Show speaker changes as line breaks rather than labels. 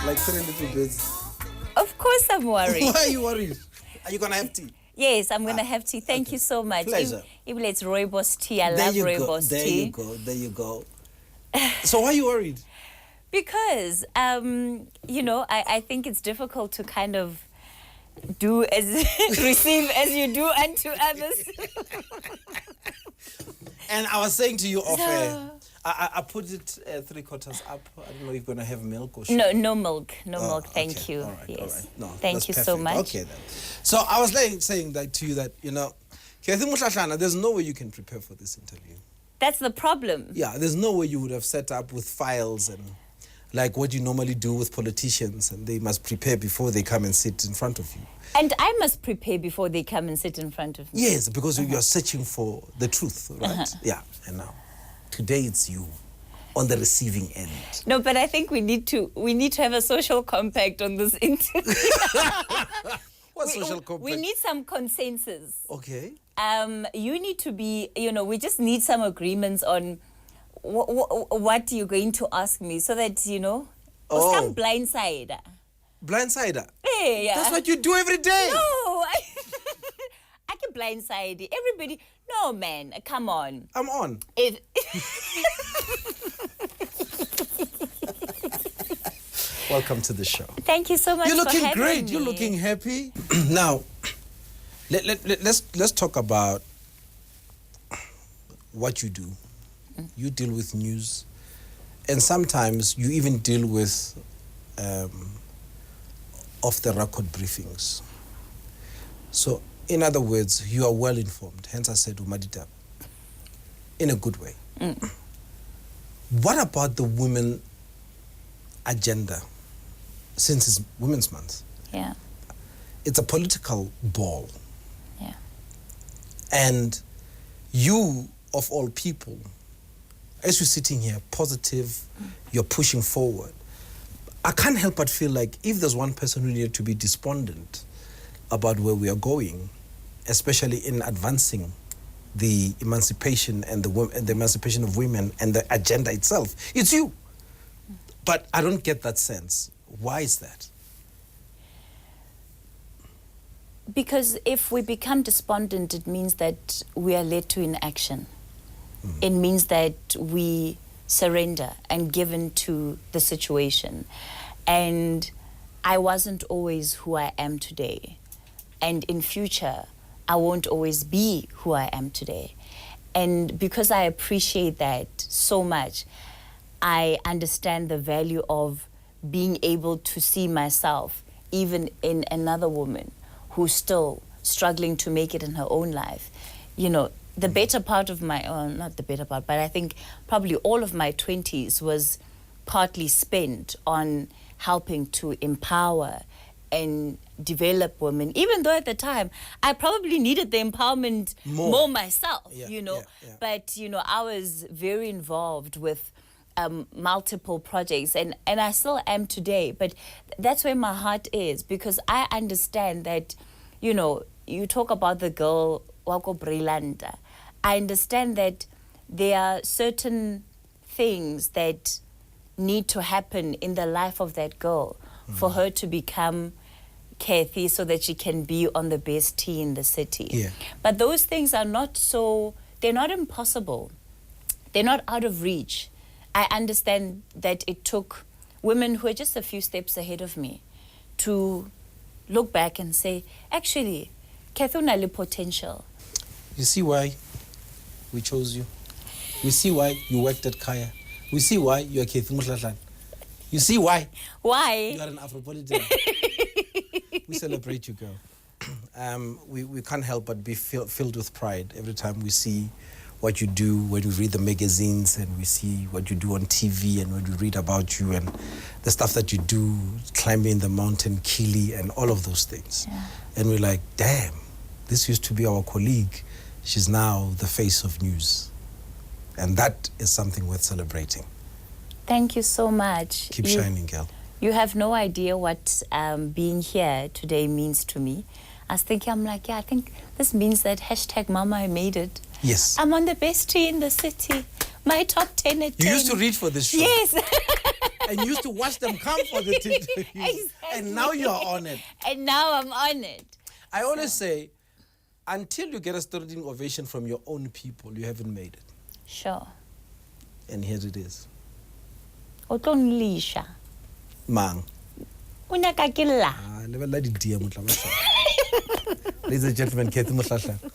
like 3 little bits.
Of course I'm worried.
Why are you worried? Are you going to have tea?
Yes, I'm going to have tea. Thank you so much.
Pleasure.
Even it's rooibos tea. I love rooibos
there
tea.
you go. There you go. So why are you worried?
Because, I think it's difficult to kind of do as receive as you do unto others.
And I was saying to you off air, I put it 3/4 up. I don't know if you're going to have milk or sugar.
No milk. No milk. Thank
okay.
you.
All right,
yes.
all right. No,
thank you
that's
so
perfect.
much.
Okay then. So I was saying that to you that, Cathy Mohlahlana, there's no way you can prepare for this interview.
That's the problem.
Yeah, there's no way you would have set up with files and like what you normally do with politicians, and they must prepare before they come and sit in front of you.
And I must prepare before they come and sit in front of me.
Yes, because you're searching for the truth, right? Yeah, and now, today it's you on the receiving end.
No, but I think we need to have a social compact on this interview.
What social compact?
We need some consensus.
Okay.
You need to be, we just need some agreements on what you're going to ask me so that, some blindsider.
Blindsider?
Yeah.
That's what you do every day.
No, I can blindside everybody. No, man, come on.
I'm on. Welcome to the show.
Thank you so much.
You're looking
for having
great.
me.
You're looking happy. Now, let's talk about what you do. You deal with news, and sometimes you even deal with off-the-record briefings. So, in other words, you are well informed. Hence, I said umadita, in a good way. What about the women agenda? Since it's Women's Month,
Yeah.
it's a political ball.
Yeah.
And you, of all people, as you're sitting here, positive, you're pushing forward, I can't help but feel like if there's one person who needed to be despondent about where we are going, especially in advancing the emancipation and the emancipation of women and the agenda itself, it's you. But I don't get that sense. Why is that?
Because if we become despondent, it means that we are led to inaction. It means that we surrender and give in to the situation. And I wasn't always who I am today. And in future, I won't always be who I am today. And because I appreciate that so much, I understand the value of being able to see myself even in another woman who's still struggling to make it in her own life. The better part of not the better part, but I think probably all of my 20s was partly spent on helping to empower and develop women, even though at the time I probably needed the empowerment more myself, But, I was very involved with multiple projects, and I still am today. But that's where my heart is, because I understand that, you talk about the girl, Wako Brilanda. I understand that there are certain things that need to happen in the life of that girl for her to become Cathy, so that she can be on the best tea in the city.
Yeah.
But those things are they're not impossible. They're not out of reach. I understand that it took women who are just a few steps ahead of me to look back and say, actually, Cathy unale potential.
You see why we chose you? We see why you worked at Kaya. We see why you are Cathy Mohlahlana. You see why?
Why?
You are an Afropolitan. We celebrate you, girl. We can't help but be filled with pride every time we see what you do, when we read the magazines and we see what you do on TV and when we read about you and the stuff that you do, climbing the mountain, Kili, and all of those things.
Yeah.
And we're like, damn, this used to be our colleague. She's now the face of news. And that is something worth celebrating.
Thank you so much.
Keep shining, girl.
You have no idea what being here today means to me. I was thinking, I think this means that #Mama, I made it.
Yes.
I'm on the best tea in the city. My top 10 at 10.
You used to read for this show.
Yes.
and you used to watch them come for the interviews.
Exactly.
And now you're on it.
And now I'm on it.
I always say, until you get a standing ovation from your own people, you haven't made it.
Sure.
And here it is.
O tlo nlisha.
Mang.
O nyaka ke lla.
Ladies and gentlemen, Cathy Mohlahlana.